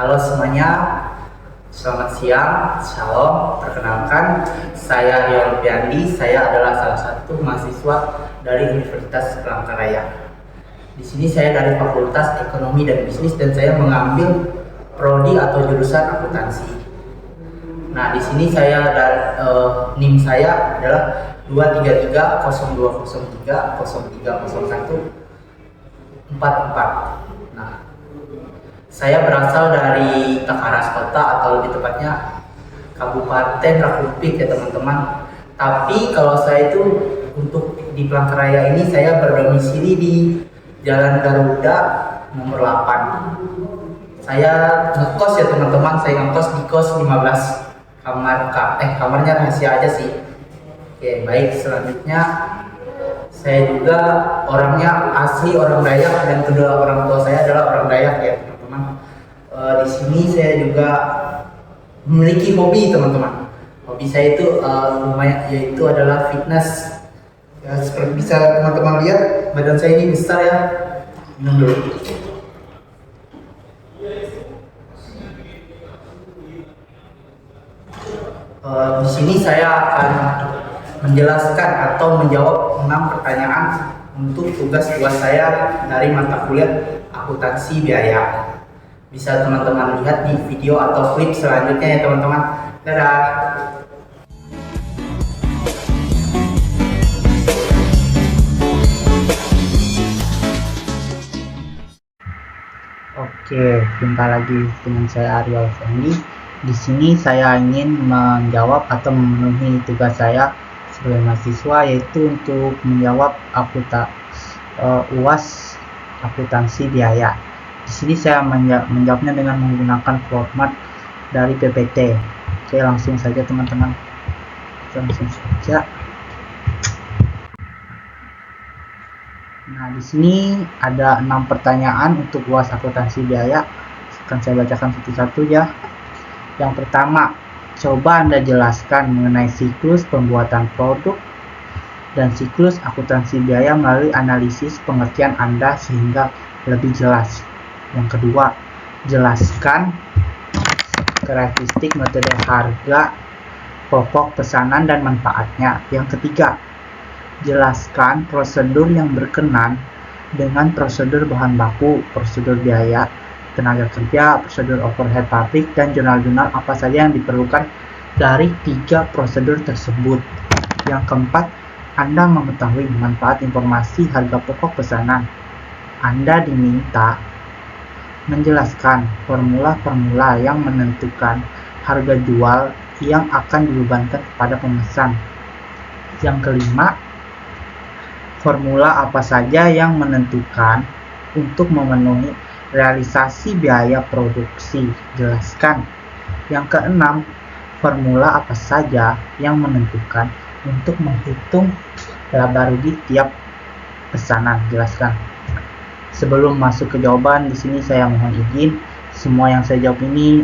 Halo semuanya, selamat siang, shalom. Perkenalkan, saya Rio Lupiandi. Saya adalah salah satu mahasiswa dari Universitas Palangkaraya. Di sini saya dari Fakultas Ekonomi dan Bisnis dan saya mengambil prodi atau jurusan akuntansi. Nah, di sini saya NIM saya adalah 233 0203 0301 44. Nah, saya berasal dari Takaras Kota atau lebih tepatnya Kabupaten Rakupit ya teman-teman. Tapi kalau saya itu untuk di Palangkaraya ini saya berdomisili di Jalan Garuda nomor 8. Saya ngekos ya teman-teman, saya ngekos di kos 15 kamarnya rahasia aja sih. Oke, baik, selanjutnya saya juga orangnya asli orang Dayak dan kedua orang tua saya adalah orang Dayak ya teman-teman. Di sini saya juga memiliki hobi teman-teman. Hobi saya itu lumayan, yaitu adalah fitness. Ya, seperti bisa teman-teman lihat badan saya ini besar ya. Minum dulu. Di sini saya akan menjelaskan atau menjawab 6 pertanyaan untuk tugas saya dari mata kuliah akuntansi biaya. Bisa teman-teman lihat di video atau klip selanjutnya ya teman-teman. Dadah. Oke, jumpa lagi dengan saya Aryo Fendi. Di sini saya ingin menjawab atau memenuhi tugas saya sebagai mahasiswa, yaitu untuk menjawab UAS akuntansi biaya. Di sini saya menjawabnya dengan menggunakan format dari PPT. Oke, langsung saja teman-teman. Langsung saja. Nah, di sini ada 6 pertanyaan untuk UAS akuntansi biaya. Akan saya bacakan satu-satu ya. Yang pertama, coba Anda jelaskan mengenai siklus pembuatan produk dan siklus akuntansi biaya melalui analisis pengertian Anda sehingga lebih jelas. Yang kedua, jelaskan karakteristik metode harga pokok pesanan dan manfaatnya. Yang ketiga, jelaskan prosedur yang berkenan dengan prosedur bahan baku, prosedur biaya tenaga kerja, prosedur overhead pabrik, dan jurnal-jurnal apa saja yang diperlukan dari 3 prosedur tersebut. Yang keempat, Anda mengetahui manfaat informasi harga pokok pesanan. Anda diminta menjelaskan formula-formula yang menentukan harga jual yang akan dibebankan kepada pemesan. Yang kelima, formula apa saja yang menentukan untuk memenuhi realisasi biaya produksi, jelaskan. Yang keenam, formula apa saja yang menentukan untuk menghitung laba rugi tiap pesanan, jelaskan. Sebelum masuk ke jawaban, di sini saya mohon izin, semua yang saya jawab ini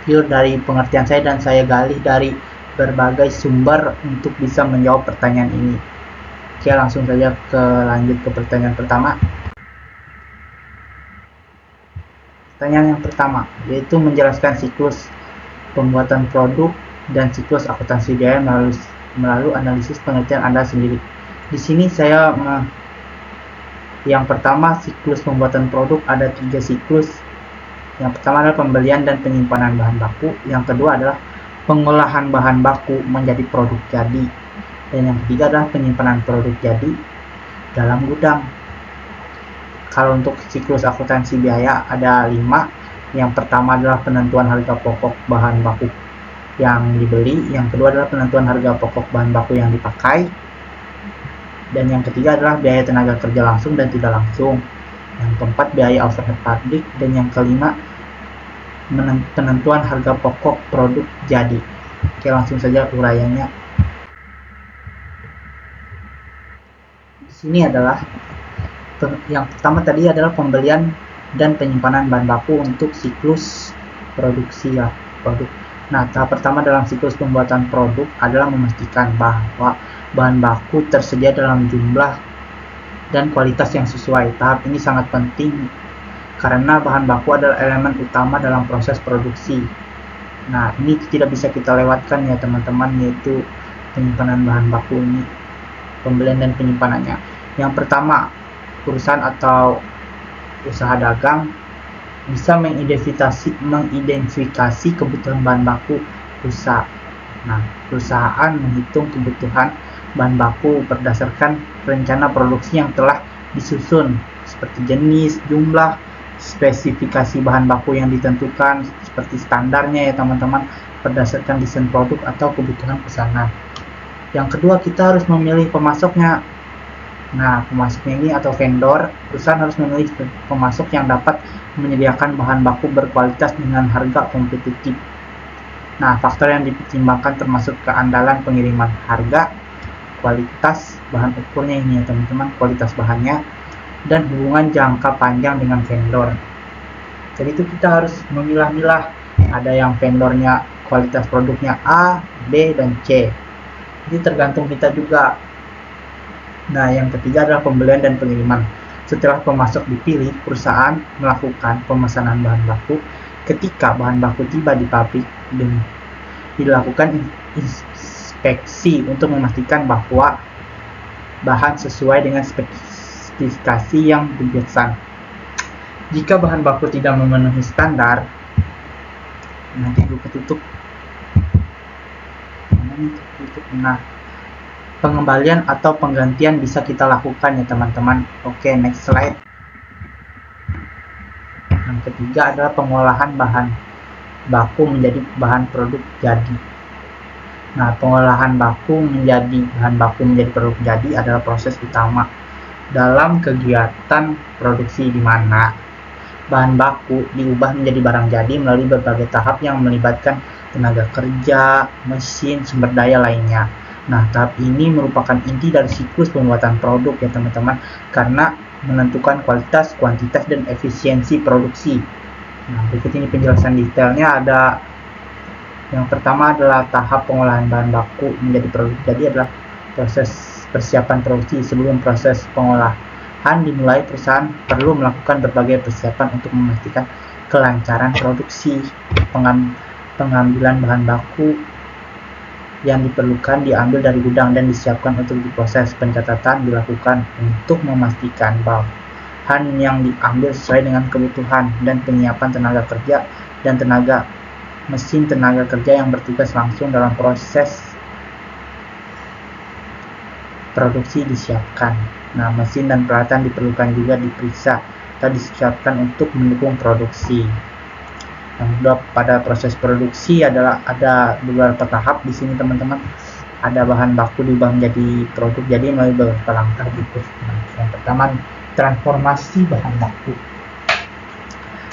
pure dari pengertian saya dan saya gali dari berbagai sumber untuk bisa menjawab pertanyaan ini. Oke, langsung saja lanjut ke pertanyaan pertama. Pertanyaan yang pertama, yaitu menjelaskan siklus pembuatan produk dan siklus akuntansi biaya melalui analisis pengertian Anda sendiri. Di sini yang pertama, siklus pembuatan produk ada 3 siklus. Yang pertama adalah pembelian dan penyimpanan bahan baku. Yang kedua adalah pengolahan bahan baku menjadi produk jadi. Dan yang ketiga adalah penyimpanan produk jadi dalam gudang. Kalau untuk siklus akuntansi biaya ada 5. Yang pertama adalah penentuan harga pokok bahan baku yang dibeli. Yang kedua adalah penentuan harga pokok bahan baku yang dipakai. Dan yang ketiga adalah biaya tenaga kerja langsung dan tidak langsung. Yang keempat biaya overhead pabrik. Dan yang kelima penentuan harga pokok produk jadi. Oke, langsung saja uraiannya. Di sini adalah yang pertama tadi adalah pembelian dan penyimpanan bahan baku untuk siklus produksi ya, produk. Nah, tahap pertama dalam siklus pembuatan produk adalah memastikan bahwa bahan baku tersedia dalam jumlah dan kualitas yang sesuai. Tahap ini sangat penting karena bahan baku adalah elemen utama dalam proses produksi. Nah, ini tidak bisa kita lewatkan ya teman-teman, yaitu penyimpanan bahan baku ini, pembelian dan penyimpanannya. Yang pertama, perusahaan atau usaha dagang bisa mengidentifikasi kebutuhan bahan baku rusak. Nah, perusahaan menghitung kebutuhan bahan baku berdasarkan rencana produksi yang telah disusun, seperti jenis, jumlah, spesifikasi bahan baku yang ditentukan, seperti standarnya ya teman-teman, berdasarkan desain produk atau kebutuhan pesanan. Yang kedua, kita harus memilih pemasoknya. Nah, pemasoknya ini atau vendor, perusahaan harus memilih pemasok yang dapat menyediakan bahan baku berkualitas dengan harga kompetitif. Nah, faktor yang dipertimbangkan termasuk keandalan pengiriman, harga, kualitas bahan ukurnya ini ya teman-teman, kualitas bahannya, dan hubungan jangka panjang dengan vendor. Jadi itu kita harus memilah-milah, ada yang vendornya kualitas produknya A, B, dan C. Jadi tergantung kita juga. Nah, yang ketiga adalah pembelian dan pengiriman. Setelah pemasok dipilih, perusahaan melakukan pemesanan bahan baku. Ketika bahan baku tiba di pabrik, dilakukan inspeksi untuk memastikan bahwa bahan sesuai dengan spesifikasi yang dipesan. Jika bahan baku tidak memenuhi standar, nanti gue tutup. Nah, pengembalian atau penggantian bisa kita lakukan ya teman-teman. Oke, next slide. Yang ketiga adalah pengolahan bahan baku menjadi bahan produk jadi. Nah, pengolahan baku menjadi bahan baku menjadi produk jadi adalah proses utama dalam kegiatan produksi, di mana bahan baku diubah menjadi barang jadi melalui berbagai tahap yang melibatkan tenaga kerja, mesin, sumber daya lainnya. Nah, tahap ini merupakan inti dari siklus pembuatan produk ya teman-teman, karena menentukan kualitas, kuantitas, dan efisiensi produksi. Nah, berikut ini penjelasan detailnya. Ada yang pertama adalah tahap pengolahan bahan baku menjadi produk jadi adalah proses persiapan produksi. Sebelum proses pengolahan dimulai, perusahaan perlu melakukan berbagai persiapan untuk memastikan kelancaran produksi. Pengambilan bahan baku yang diperlukan diambil dari gudang dan disiapkan untuk diproses. Pencatatan dilakukan untuk memastikan bahan yang diambil sesuai dengan kebutuhan, dan penyiapan tenaga kerja dan tenaga mesin tenaga kerja yang bertugas langsung dalam proses produksi disiapkan. Nah, mesin dan peralatan diperlukan juga diperiksa atau disiapkan untuk mendukung produksi. Yang kedua, pada proses produksi adalah ada beberapa tahap di sini teman-teman. Ada bahan baku diubah menjadi produk jadi melalui beberapa langkah gitu. Nah, yang pertama, transformasi bahan baku.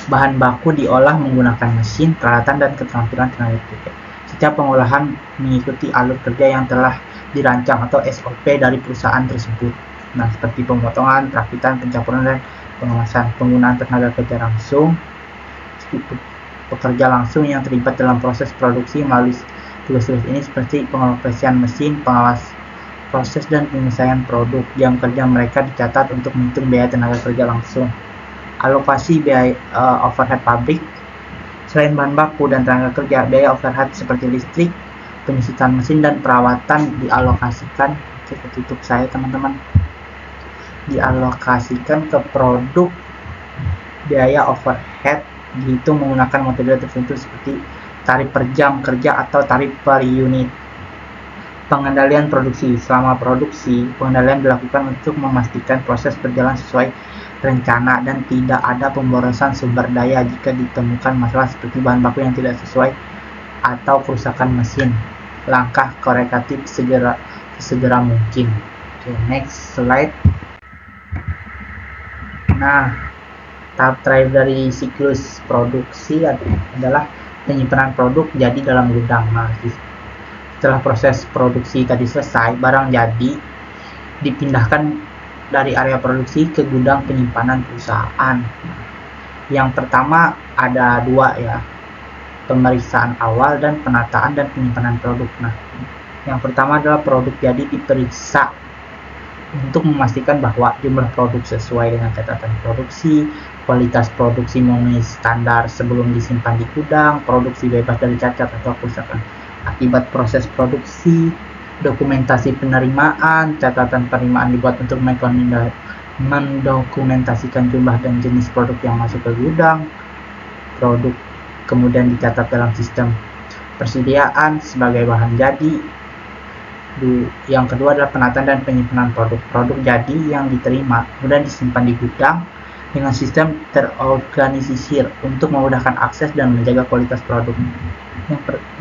Bahan baku diolah menggunakan mesin, peralatan, dan keterampilan tenaga kerja. Setiap pengolahan mengikuti alur kerja yang telah dirancang atau SOP dari perusahaan tersebut. Nah, seperti pemotongan, perakitan, pencampuran, dan pengemasan. Penggunaan tenaga kerja langsung, pekerja langsung yang terlibat dalam proses produksi melalui tugas-tugas ini seperti pengoperasian mesin, pengawas proses, dan penyelesaian produk. Jam kerja mereka dicatat untuk menghitung biaya tenaga kerja langsung. Alokasi biaya overhead pabrik. Selain bahan baku dan tenaga kerja, biaya overhead seperti listrik, penyusutan mesin, dan perawatan dialokasikan. Kita tutup saya teman-teman. Dialokasikan ke produk. Biaya overhead dihitung menggunakan metode tertentu seperti tarif per jam kerja atau tarif per unit. Pengendalian produksi. Selama produksi, pengendalian dilakukan untuk memastikan proses berjalan sesuai rencana dan tidak ada pemborosan sumber daya jika ditemukan masalah seperti bahan baku yang tidak sesuai atau kerusakan mesin. Langkah korektif segera mungkin. Oke, next slide. Nah, tahap terakhir dari siklus produksi adalah penyimpanan produk jadi dalam gudang. Nah, setelah proses produksi tadi selesai, barang jadi dipindahkan dari area produksi ke gudang penyimpanan perusahaan. Yang pertama ada dua ya, pemeriksaan awal dan penataan dan penyimpanan produk. Nah, yang pertama adalah produk jadi diperiksa untuk memastikan bahwa jumlah produk sesuai dengan catatan produksi, kualitas produksi memenuhi standar sebelum disimpan di gudang, produksi bebas dari cacat atau kerusakan akibat proses produksi, dokumentasi penerimaan, catatan penerimaan dibuat untuk mendokumentasikan jumlah dan jenis produk yang masuk ke gudang, produk kemudian dicatat dalam sistem persediaan sebagai bahan jadi. Yang kedua adalah penataan dan penyimpanan produk jadi yang diterima kemudian disimpan di gudang dengan sistem terorganisir untuk memudahkan akses dan menjaga kualitas produk.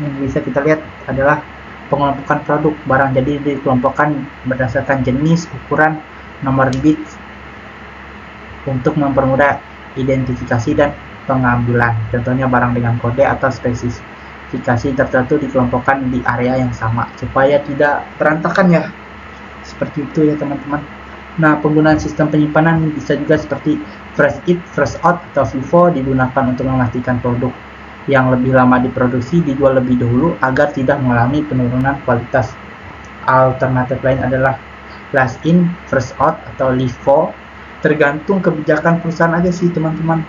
Yang bisa kita lihat adalah pengelompokan produk barang jadi dikelompokkan berdasarkan jenis, ukuran, nomor bit untuk mempermudah identifikasi dan pengambilan. Contohnya barang dengan kode atau spesifikasi tertentu dikelompokkan di area yang sama supaya tidak berantakan ya. Seperti itu ya teman-teman. Nah, penggunaan sistem penyimpanan bisa juga seperti fresh in, fresh out atau FIFO digunakan untuk memastikan produk yang lebih lama diproduksi dijual lebih dahulu agar tidak mengalami penurunan kualitas. Alternatif lain adalah last in, first out atau LIFO, tergantung kebijakan perusahaan aja sih teman-teman.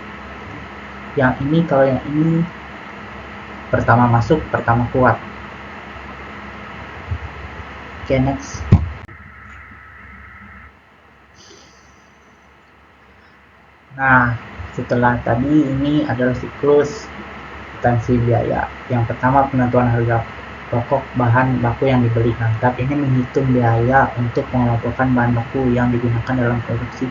Yang ini kalau yang ini pertama masuk, pertama keluar. Oke, next. Nah, setelah tadi ini adalah siklus akuntansi biaya. Yang pertama penentuan harga pokok bahan baku yang dibeli. Nah, tahap ini menghitung biaya untuk mengelompokkan bahan baku yang digunakan dalam produksi.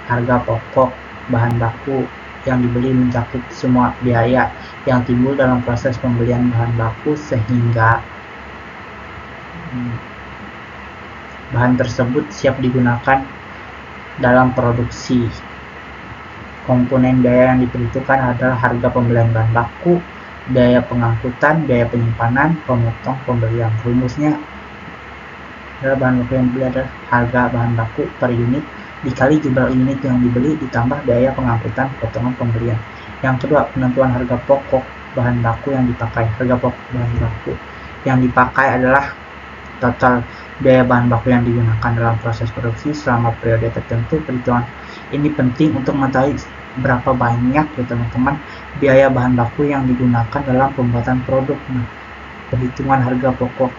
Harga pokok bahan baku yang dibeli mencakup semua biaya yang timbul dalam proses pembelian bahan baku sehingga bahan tersebut siap digunakan dalam produksi. Komponen biaya yang diperhitungkan adalah harga pembelian bahan baku, biaya pengangkutan, biaya penyimpanan, pemotong pembelian. Rumusnya adalah bahan baku yang dibeli adalah harga bahan baku per unit dikali jumlah unit yang dibeli ditambah biaya pengangkutan potongan pembelian. Yang kedua, penentuan harga pokok bahan baku yang dipakai. Harga pokok bahan baku yang dipakai adalah total biaya bahan baku yang digunakan dalam proses produksi selama periode tertentu. Perhitungan ini penting untuk mengetahui berapa banyak ya teman-teman biaya bahan baku yang digunakan dalam pembuatan produk. Nah, perhitungan harga pokok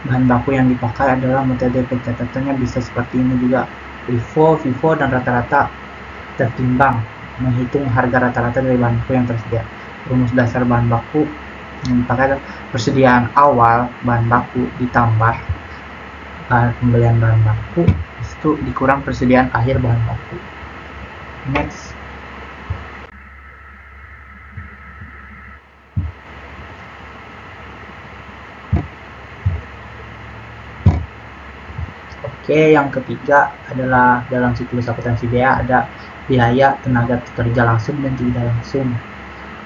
bahan baku yang dipakai adalah metode pencatatannya bisa seperti ini juga. LIFO, FIFO, dan rata-rata tertimbang menghitung harga rata-rata dari bahan baku yang tersedia. Rumus dasar bahan baku yang dipakai adalah persediaan awal bahan baku ditambah pembelian bahan baku itu dikurang persediaan akhir bahan baku. Next. Oke, yang ketiga adalah dalam siklus akuntansi biaya ada biaya tenaga kerja langsung dan tidak langsung.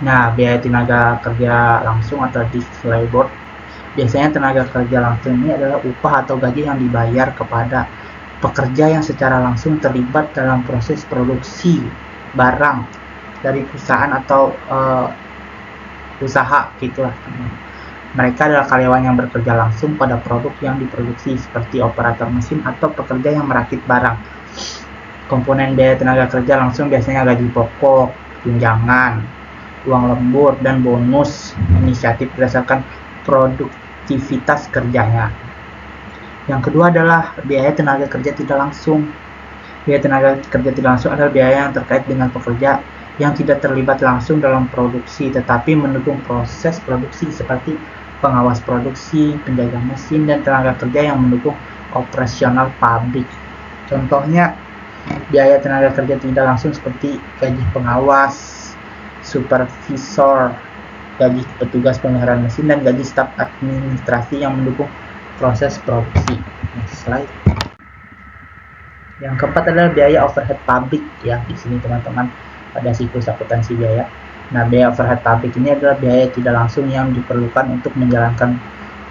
Nah, biaya tenaga kerja langsung atau direct labor, biasanya tenaga kerja langsung ini adalah upah atau gaji yang dibayar kepada pekerja yang secara langsung terlibat dalam proses produksi barang dari perusahaan atau usaha gitulah. Mereka adalah karyawan yang bekerja langsung pada produk yang diproduksi seperti operator mesin atau pekerja yang merakit barang. Komponen biaya tenaga kerja langsung biasanya gaji pokok, tunjangan, uang lembur, dan bonus inisiatif berdasarkan produktivitas kerjanya. Yang kedua adalah biaya tenaga kerja tidak langsung. Biaya tenaga kerja tidak langsung adalah biaya yang terkait dengan pekerja yang tidak terlibat langsung dalam produksi tetapi mendukung proses produksi seperti pengawas produksi, penjaga mesin, dan tenaga kerja yang mendukung operasional pabrik. Contohnya biaya tenaga kerja tidak langsung seperti gaji pengawas, supervisor, gaji petugas pemeliharaan mesin, dan gaji staf administrasi yang mendukung proses produksi. Next slide. Yang keempat adalah biaya overhead pabrik ya di sini teman-teman pada siklus akuntansi biaya. Nah, biaya overhead pabrik ini adalah biaya tidak langsung yang diperlukan untuk menjalankan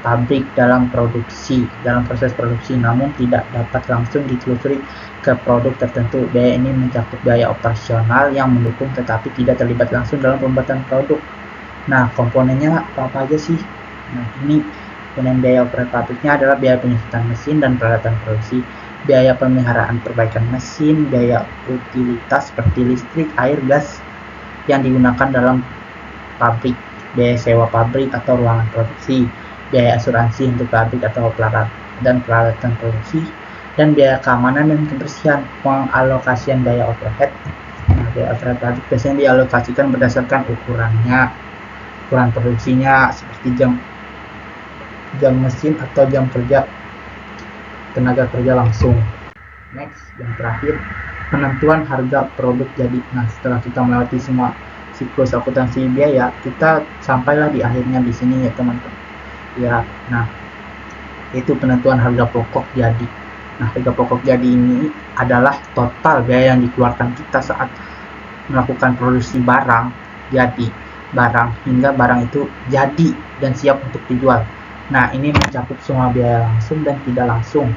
pabrik dalam proses produksi, namun tidak dapat langsung ditelusuri ke produk tertentu. Biaya ini mencakup biaya operasional yang mendukung tetapi tidak terlibat langsung dalam pembuatan produk. Nah, komponennya apa aja sih? Nah, ini komponen biaya overhead pabriknya adalah biaya penyusutan mesin dan peralatan produksi, biaya pemeliharaan perbaikan mesin, biaya utilitas seperti listrik, air, gas yang digunakan dalam pabrik, biaya sewa pabrik atau ruangan produksi, biaya asuransi untuk pabrik atau peralatan produksi, dan biaya keamanan dan kebersihan. Pengalokasian biaya overhead. Nah, biaya overhead pabrik biasanya dialokasikan berdasarkan ukuran produksinya seperti jam mesin atau jam kerja tenaga kerja langsung. Next, yang terakhir, penentuan harga produk jadi. Nah, setelah kita melewati semua siklus akuntansi biaya, kita sampailah di akhirnya di sini ya teman-teman. Ya, nah itu penentuan harga pokok jadi. Nah, harga pokok jadi ini adalah total biaya yang dikeluarkan kita saat melakukan produksi barang hingga barang itu jadi dan siap untuk dijual. Nah, ini mencakup semua biaya langsung dan tidak langsung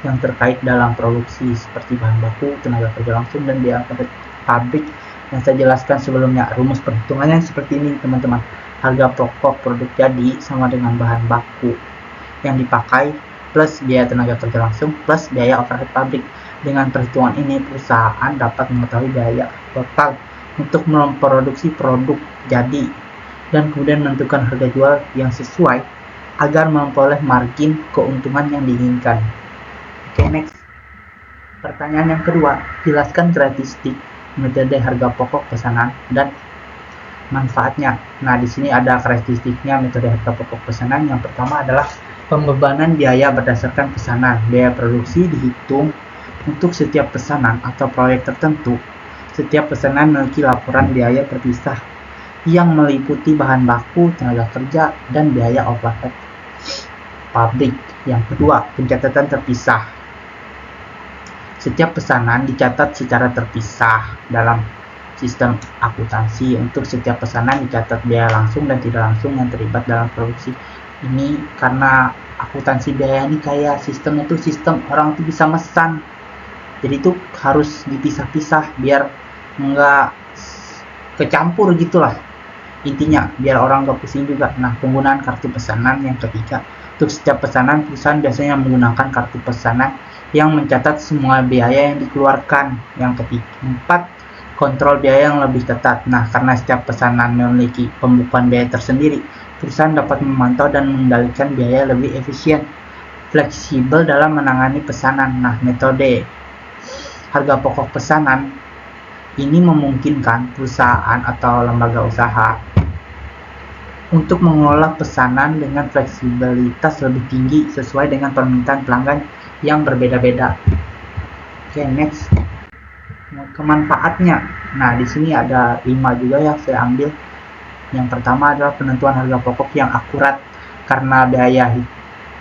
yang terkait dalam produksi seperti bahan baku, tenaga kerja langsung, dan biaya pabrik yang saya jelaskan sebelumnya. Rumus perhitungannya seperti ini teman-teman. Harga pokok produk jadi sama dengan bahan baku yang dipakai plus biaya tenaga kerja langsung plus biaya overhead pabrik. Dengan perhitungan ini perusahaan dapat mengetahui biaya total untuk memproduksi produk jadi dan kemudian menentukan harga jual yang sesuai agar memperoleh margin keuntungan yang diinginkan. Oke, next. Pertanyaan yang kedua, jelaskan karakteristik metode harga pokok pesanan dan manfaatnya. Nah, di sini ada karakteristiknya metode harga pokok pesanan. Yang pertama adalah pembebanan biaya berdasarkan pesanan. Biaya produksi dihitung untuk setiap pesanan atau proyek tertentu. Setiap pesanan memiliki laporan biaya terpisah yang meliputi bahan baku, tenaga kerja, dan biaya overhead pabrik. Yang kedua, pencatatan terpisah. Setiap pesanan dicatat secara terpisah dalam sistem akuntansi. Untuk setiap pesanan dicatat biaya langsung dan tidak langsung yang terlibat dalam produksi. Ini karena akuntansi biaya ini kayak sistemnya tuh sistem orang tuh bisa mesan. Jadi itu harus dipisah-pisah biar nggak kecampur gitulah. Intinya biar orang nggak pusing juga. Nah, penggunaan kartu pesanan yang ketiga. Untuk setiap pesanan, perusahaan biasanya menggunakan kartu pesanan yang mencatat semua biaya yang dikeluarkan. Yang keempat, kontrol biaya yang lebih ketat. Nah, karena setiap pesanan memiliki pembukuan biaya tersendiri, perusahaan dapat memantau dan mengendalikan biaya lebih efisien, fleksibel dalam menangani pesanan. Nah, metode harga pokok pesanan ini memungkinkan perusahaan atau lembaga usaha untuk mengelola pesanan dengan fleksibilitas lebih tinggi sesuai dengan permintaan pelanggan yang berbeda-beda. Oke, next. Kemanfaatnya. Nah, di sini ada 5 juga ya saya ambil. Yang pertama adalah penentuan harga pokok yang akurat karena biaya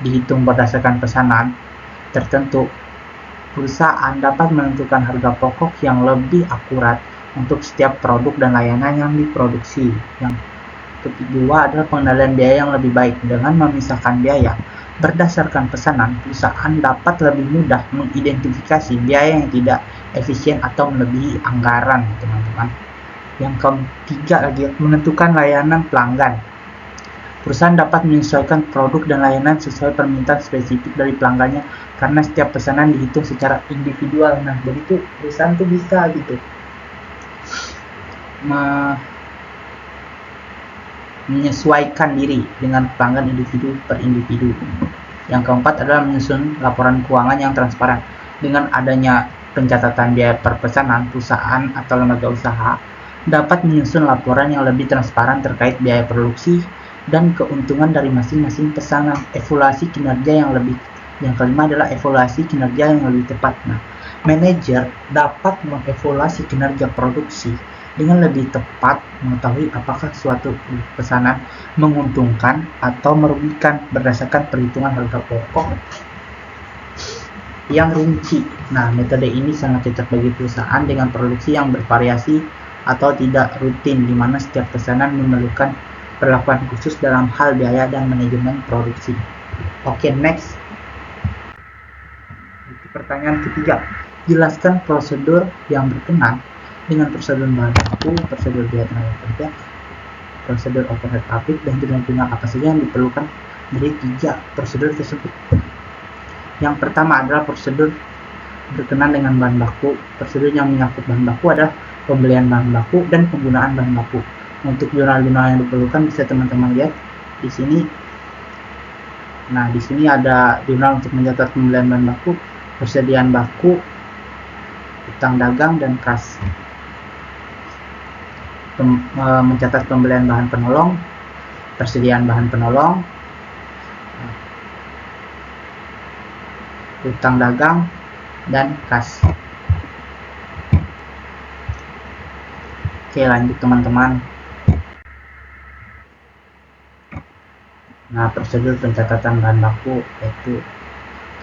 dihitung berdasarkan pesanan tertentu. Perusahaan dapat menentukan harga pokok yang lebih akurat untuk setiap produk dan layanan yang diproduksi. Yang kedua adalah pengendalian biaya yang lebih baik. Dengan memisahkan biaya berdasarkan pesanan, perusahaan dapat lebih mudah mengidentifikasi biaya yang tidak efisien atau melebihi anggaran, teman-teman. Yang ketiga lagi, menentukan layanan pelanggan. Perusahaan dapat menyesuaikan produk dan layanan sesuai permintaan spesifik dari pelanggannya karena setiap pesanan dihitung secara individual. Nah, jadi tuh perusahaan tuh bisa gitu menyesuaikan diri dengan pelanggan individu per individu. Yang keempat adalah menyusun laporan keuangan yang transparan. Dengan adanya pencatatan biaya per pesanan, perusahaan atau lembaga usaha dapat menyusun laporan yang lebih transparan terkait biaya produksi dan keuntungan dari masing-masing pesanan. Yang kelima adalah evaluasi kinerja yang lebih tepat. Nah, manajer dapat mengevaluasi kinerja produksi dengan lebih tepat mengetahui apakah suatu pesanan menguntungkan atau merugikan berdasarkan perhitungan harga pokok yang rinci. Nah, metode ini sangat cocok bagi perusahaan dengan produksi yang bervariasi atau tidak rutin, di mana setiap pesanan memerlukan perlakuan khusus dalam hal biaya dan manajemen produksi. Oke, next. Pertanyaan ketiga, jelaskan prosedur yang berkenan dengan prosedur bahan baku, prosedur biaya tenaga kerja, prosedur overhead pabrik, dan dengan apa saja yang diperlukan dari 3 prosedur tersebut. Yang pertama adalah prosedur berkenan dengan bahan baku. Prosedur yang menyangkut bahan baku adalah pembelian bahan baku dan penggunaan bahan baku. Untuk jurnal-jurnal yang diperlukan bisa teman-teman lihat di sini. Nah, di sini ada jurnal untuk mencatat pembelian bahan baku, persediaan baku, utang dagang, dan kas. Mencatat pembelian bahan penolong, persediaan bahan penolong, utang dagang, dan kas. Oke, lanjut teman-teman. Nah, prosedur pencatatan bahan baku yaitu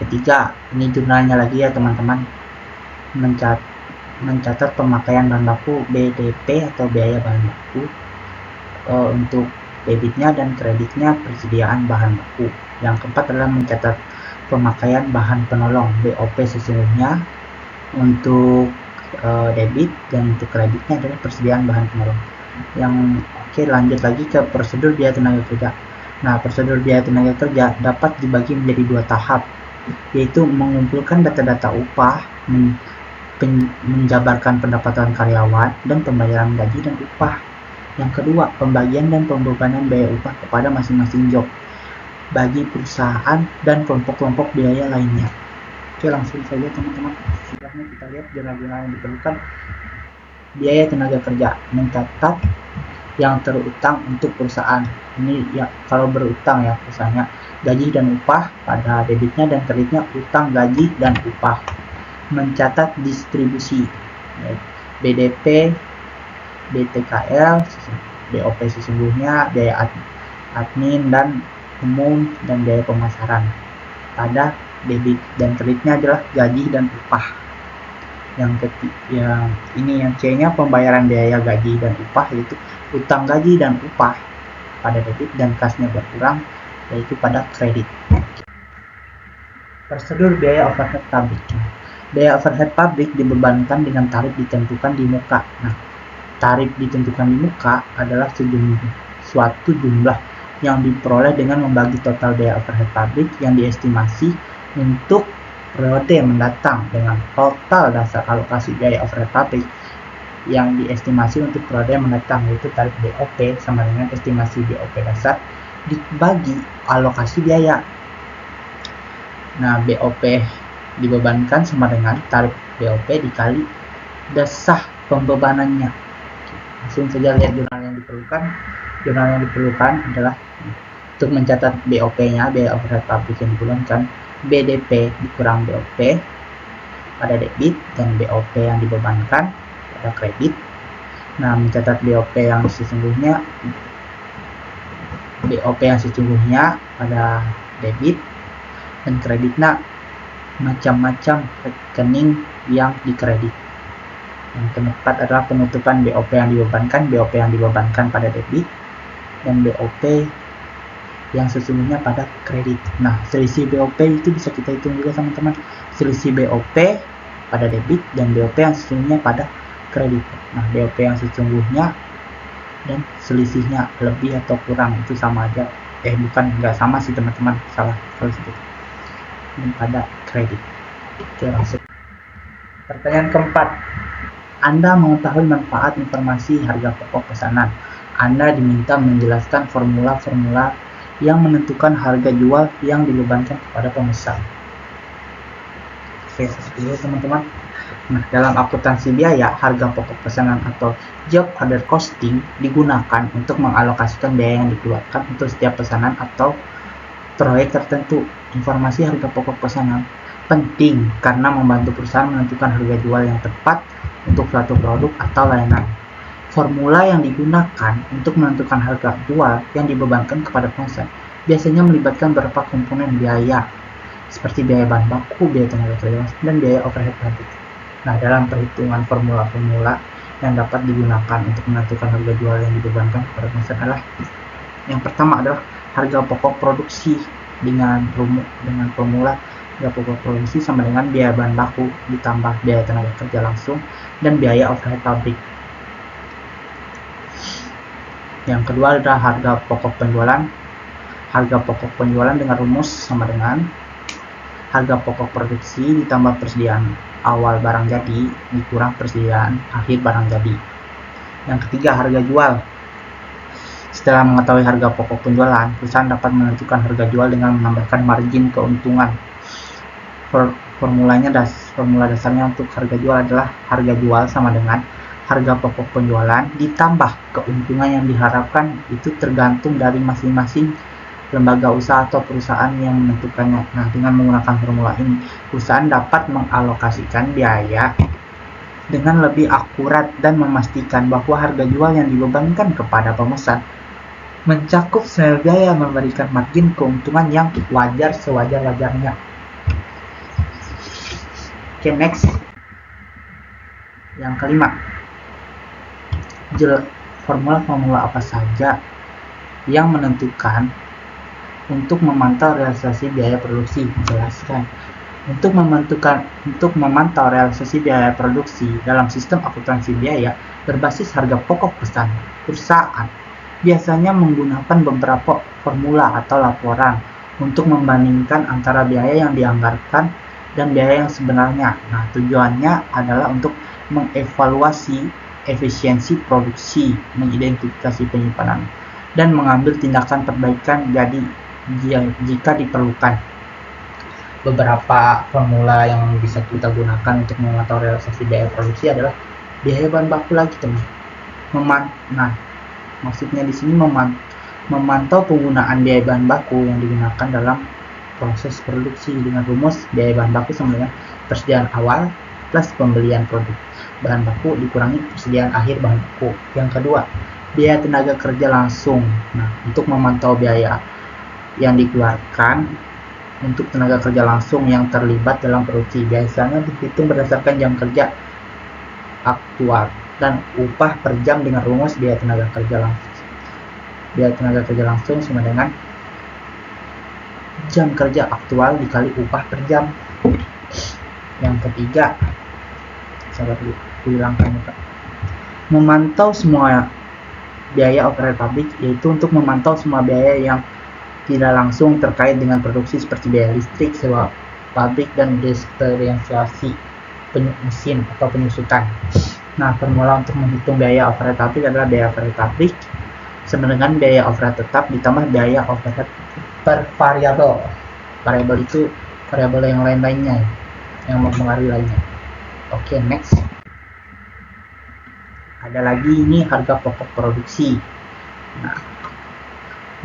ketiga, ini jurnalnya lagi ya teman-teman. Mencatat pemakaian bahan baku, BDP atau biaya bahan baku, untuk debitnya dan kreditnya persediaan bahan baku. Yang keempat adalah mencatat pemakaian bahan penolong, BOP sesungguhnya untuk debit, dan untuk kreditnya adalah persediaan bahan penolong. Oke, lanjut lagi ke prosedur biaya tenaga kerja. Nah, prosedur biaya tenaga kerja dapat dibagi menjadi dua tahap, yaitu mengumpulkan data-data upah, menjabarkan pendapatan karyawan, dan pembayaran gaji dan upah. Yang kedua, pembagian dan pembebanan biaya upah kepada masing-masing job bagi perusahaan dan kelompok-kelompok biaya lainnya. Oke, langsung saja teman-teman. Selanjutnya kita lihat jurnal-jurnal yang diperlukan. Biaya tenaga kerja, mencatat yang terutang untuk perusahaan. Ini ya kalau berutang ya perusahaannya, gaji dan upah pada debitnya dan kreditnya, utang, gaji, dan upah. Mencatat distribusi, BDP, BTKL, BOP sesungguhnya, biaya admin dan umum, dan biaya pemasaran. Pada debit dan kreditnya adalah gaji dan upah. Yang C-nya pembayaran biaya gaji dan upah, yaitu utang, gaji, dan upah pada debit, dan kasnya berkurang yaitu pada kredit. Prosedur biaya overhead pabrik. Biaya overhead pabrik dibebankan dengan tarif ditentukan di muka. Nah, tarif ditentukan di muka adalah suatu jumlah yang diperoleh dengan membagi total biaya overhead pabrik yang diestimasi untuk periode mendatang dengan total dasar alokasi biaya overhead pabrik yang diestimasi untuk periode mendatang, yaitu tarif BOP sama dengan estimasi BOP dasar dibagi alokasi biaya. Nah, BOP dibebankan sama dengan tarif BOP dikali dasar pembebanannya. Langsung saja lihat jurnal yang diperlukan. Jurnal yang diperlukan adalah untuk mencatat BOP-nya, biaya overhead pabrik yang dibebankan, BDP dikurang BOP pada debit, dan BOP yang dibebankan pada kredit. Nah, mencatat BOP yang sesungguhnya pada debit, dan kreditnya macam-macam rekening yang dikredit. Yang keempat adalah penutupan BOP yang dibebankan pada debit, dan BOP yang sesungguhnya pada kredit. Nah, selisih BOP itu bisa kita hitung juga teman-teman. Selisih BOP pada debit dan BOP yang sesungguhnya pada kredit. Nah, BOP yang sesungguhnya dan selisihnya lebih atau kurang itu sama aja. Nggak sama sih teman-teman, salah kalau sedikit. Dan pada kredit. Oke, langsung. Pertanyaan keempat, Anda mengetahui manfaat informasi harga pokok pesanan. Anda diminta menjelaskan formula-formula yang menentukan harga jual yang dibebankan kepada pemesan. Oke, dulu teman-teman. Nah, dalam akuntansi biaya, harga pokok pesanan atau job order costing digunakan untuk mengalokasikan biaya yang dikeluarkan untuk setiap pesanan atau proyek tertentu. Informasi harga pokok pesanan penting karena membantu perusahaan menentukan harga jual yang tepat untuk suatu produk atau layanan. Formula yang digunakan untuk menentukan harga jual yang dibebankan kepada pemesan biasanya melibatkan beberapa komponen biaya, seperti biaya bahan baku, biaya tenaga kerja, dan biaya overhead pabrik. Nah, dalam perhitungan formula-formula yang dapat digunakan untuk menentukan harga jual yang dibebankan kepada pemesan adalah yang pertama adalah harga pokok produksi dengan formula harga pokok produksi sama dengan biaya bahan baku ditambah biaya tenaga kerja langsung dan biaya overhead pabrik. Yang kedua adalah harga pokok penjualan. Harga pokok penjualan dengan rumus sama dengan Harga pokok produksi ditambah persediaan awal barang jadi dikurang persediaan akhir barang jadi. Yang ketiga, harga jual. Setelah mengetahui harga pokok penjualan, perusahaan dapat menentukan harga jual dengan menambahkan margin keuntungan. Formula dasarnya untuk harga jual adalah harga jual sama dengan harga pokok penjualan ditambah keuntungan yang diharapkan. Itu tergantung dari masing-masing lembaga usaha atau perusahaan yang menentukannya. Nah, dengan menggunakan formula ini, perusahaan dapat mengalokasikan biaya dengan lebih akurat dan memastikan bahwa harga jual yang dibebankan kepada pemesan mencakup semua biaya, memberikan margin keuntungan yang wajar sewajar-wajarnya. Oke, next. Yang kelima, formula apa saja yang menentukan untuk memantau realisasi biaya produksi. Jelaskan. Untuk memantau realisasi biaya produksi dalam sistem akuntansi biaya berbasis harga pokok perusahaan biasanya menggunakan beberapa formula atau laporan untuk membandingkan antara biaya yang dianggarkan dan biaya yang sebenarnya. Nah, tujuannya adalah untuk mengevaluasi efisiensi produksi, mengidentifikasi penyimpanan, dan mengambil tindakan perbaikan jika diperlukan. Beberapa formula yang bisa kita gunakan untuk memantau realisasi biaya produksi adalah biaya bahan baku lagi, teman. Maksudnya di sini memantau penggunaan biaya bahan baku yang digunakan dalam proses produksi dengan rumus biaya bahan baku sama dengan persediaan awal plus pembelian produk bahan baku dikurangi persediaan akhir bahan baku. Yang kedua, biaya tenaga kerja langsung. Nah, untuk memantau biaya yang dikeluarkan untuk tenaga kerja langsung yang terlibat dalam produksi biasanya dihitung berdasarkan jam kerja aktual dan upah per jam dengan rumus biaya tenaga kerja langsung. Biaya tenaga kerja langsung sama dengan jam kerja aktual dikali upah per jam. Yang ketiga, sabar dulu, hilangkan Pak. Memantau semua biaya operasional pabrik, yaitu untuk memantau semua biaya yang tidak langsung terkait dengan produksi seperti biaya listrik, sewa pabrik, dan diferensiasi mesin atau penyusutan. Nah, formula untuk menghitung biaya overhead pabrik adalah biaya overhead pabrik sama dengan biaya overhead tetap ditambah biaya overhead per variabel. Variabel itu variabel yang lain-lainnya yang mempengaruhi lainnya. Oke, next. Ada lagi ini harga pokok produksi. Nah,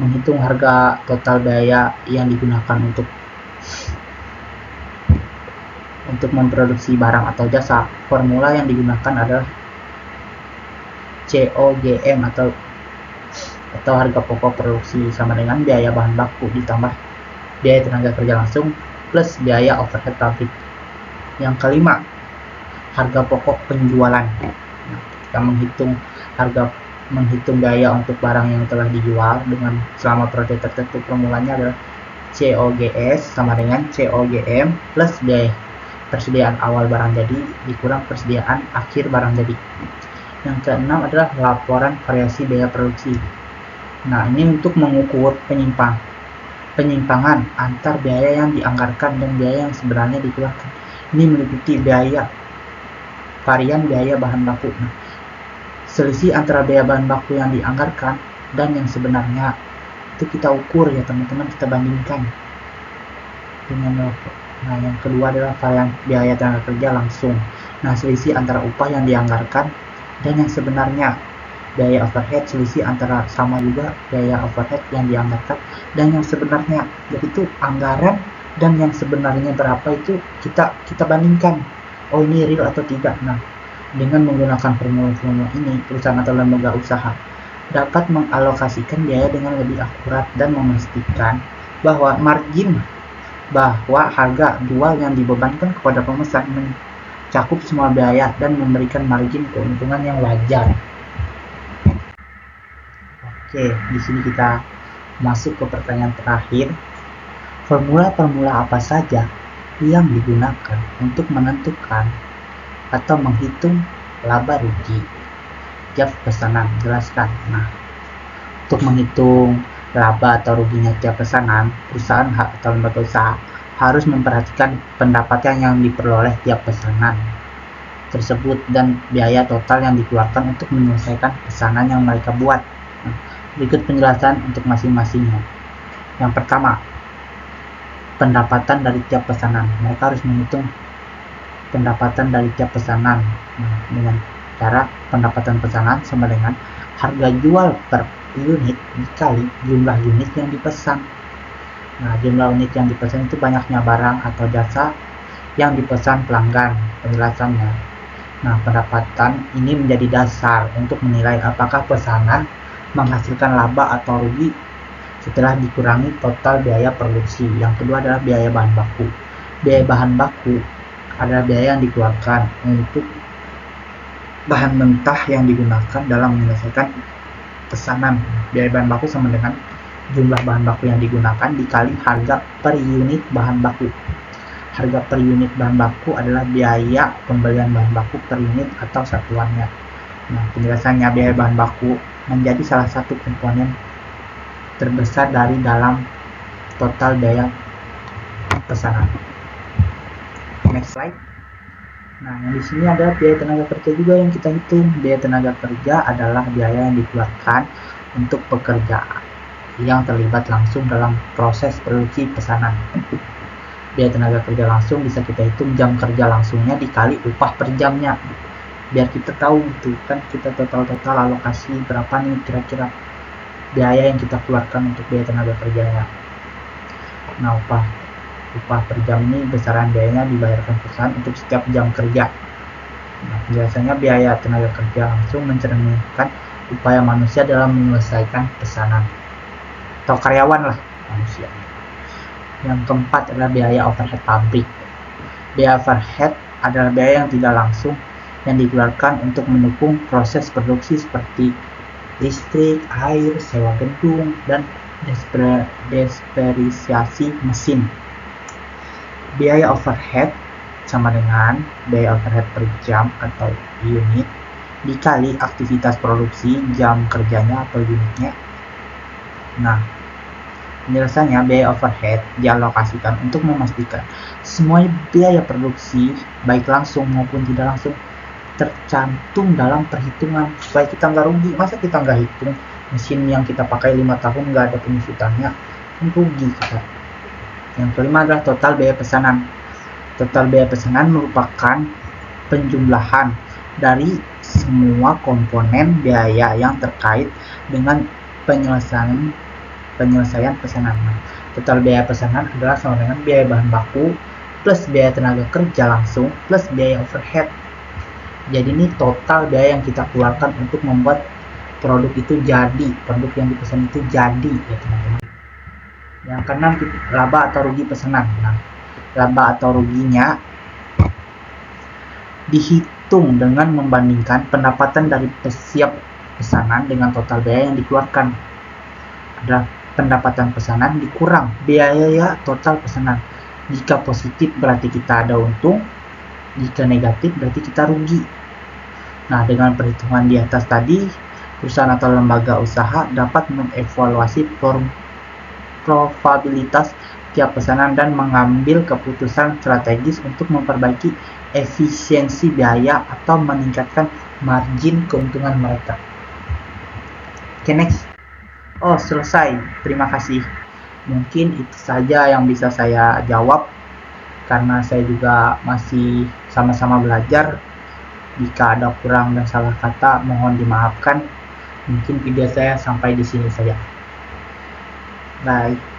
menghitung harga total biaya yang digunakan untuk memproduksi barang atau jasa. Formula yang digunakan adalah COGM atau harga pokok produksi sama dengan biaya bahan baku ditambah biaya tenaga kerja langsung plus biaya overhead pabrik. Yang kelima, harga pokok penjualan. Nah, kita menghitung biaya untuk barang yang telah dijual dengan selama periode tertentu. Formulanya adalah COGS sama dengan COGM plus biaya persediaan awal barang jadi dikurang persediaan akhir barang jadi. Yang keenam adalah laporan variasi biaya produksi. Nah, ini untuk mengukur penyimpangan antar biaya yang dianggarkan dan biaya yang sebenarnya dikeluarkan. Ini meliputi varian biaya bahan baku. Nah, selisih antara biaya bahan baku yang dianggarkan dan yang sebenarnya itu kita ukur ya teman-teman, kita bandingkan dengan. Nah, yang kedua adalah varian biaya tenaga kerja langsung. Nah, selisih antara upah yang dianggarkan dan yang sebenarnya. Biaya overhead selisih antara sama juga biaya overhead yang dianggarkan dan yang sebenarnya. Jadi itu anggaran dan yang sebenarnya berapa itu kita bandingkan. Oh, ini real atau tidak. Nah, dengan menggunakan formula ini, perusahaan atau lembaga usaha dapat mengalokasikan biaya dengan lebih akurat dan memastikan bahwa harga jual yang dibebankan kepada pemesan mencakup semua biaya dan memberikan margin keuntungan yang wajar. Oke, di sini kita masuk ke pertanyaan terakhir. Formula apa saja yang digunakan untuk menentukan atau menghitung laba rugi tiap pesanan? Jelaskan. Nah, untuk menghitung laba atau ruginya tiap pesanan, perusahaan atau lembaga usaha harus memperhatikan pendapatan yang diperoleh tiap pesanan tersebut dan biaya total yang dikeluarkan untuk menyelesaikan pesanan yang mereka buat. Nah, berikut penjelasan untuk masing-masingnya. Yang pertama, pendapatan dari tiap pesanan. Mereka harus menghitung pendapatan dari tiap pesanan. Nah, dengan cara pendapatan pesanan sama dengan harga jual per unit dikali jumlah unit yang dipesan. Nah, jumlah unit yang dipesan itu banyaknya barang atau jasa yang dipesan pelanggan. Penjelasannya. Nah, pendapatan ini menjadi dasar untuk menilai apakah pesanan menghasilkan laba atau rugi setelah dikurangi total biaya produksi. Yang kedua adalah biaya bahan baku. Biaya bahan baku adalah biaya yang dikeluarkan untuk bahan mentah yang digunakan dalam menyelesaikan pesanan. Biaya bahan baku sama dengan jumlah bahan baku yang digunakan dikali harga per unit bahan baku. Harga per unit bahan baku adalah biaya pembelian bahan baku per unit atau satuannya. Nah, penjelasannya, biaya bahan baku menjadi salah satu komponen terbesar dari dalam total biaya pesanan. Next slide. Nah, yang di sini ada biaya tenaga kerja juga yang kita hitung. Biaya tenaga kerja adalah biaya yang dikeluarkan untuk pekerja yang terlibat langsung dalam proses produksi pesanan. Biaya tenaga kerja langsung bisa kita hitung jam kerja langsungnya dikali upah per jamnya. Biar kita tahu itu kan kita total alokasi berapa nih kira-kira biaya yang kita keluarkan untuk biaya tenaga kerjanya. Nah, upah per jam ini besaran biayanya dibayarkan perusahaan untuk setiap jam kerja. Nah, penjelasannya, biaya tenaga kerja langsung mencerminkan upaya manusia dalam menyelesaikan pesanan atau karyawan lah manusia. Yang keempat adalah biaya overhead pabrik. Biaya overhead adalah biaya yang tidak langsung yang dikeluarkan untuk mendukung proses produksi seperti listrik, air, sewa gedung, dan depresiasi mesin. Biaya overhead sama dengan biaya overhead per jam atau unit dikali aktivitas produksi jam kerjanya atau unitnya. Nah, penjelasannya, biaya overhead dialokasikan untuk memastikan semua biaya produksi baik langsung maupun tidak langsung tercantum dalam perhitungan supaya kita nggak rugi. Masa kita nggak hitung mesin yang kita pakai 5 tahun nggak ada penyusutannya, kan rugi kita. Yang kelima adalah total biaya pesanan. Total biaya pesanan merupakan penjumlahan dari semua komponen biaya yang terkait dengan penyelesaian pesanan. Total biaya pesanan adalah sama dengan biaya bahan baku plus biaya tenaga kerja langsung plus biaya overhead. Jadi ini total biaya yang kita keluarkan untuk membuat produk itu jadi, produk yang dipesan itu jadi ya teman-teman. Yang keenam, laba atau rugi pesanan. Nah, laba atau ruginya dihitung dengan membandingkan pendapatan dari setiap pesanan dengan total biaya yang dikeluarkan. Ada pendapatan pesanan dikurang biaya total pesanan. Jika positif berarti kita ada untung, jika negatif berarti kita rugi. Nah, dengan perhitungan di atas tadi, perusahaan atau lembaga usaha dapat mengevaluasi probabilitas tiap pesanan dan mengambil keputusan strategis untuk memperbaiki efisiensi biaya atau meningkatkan margin keuntungan mereka. Oke, next. Oh, selesai. Terima kasih. Mungkin itu saja yang bisa saya jawab karena saya juga masih sama-sama belajar. Jika ada kurang dan salah kata, mohon dimaafkan. Mungkin video saya sampai di sini saja. Bye.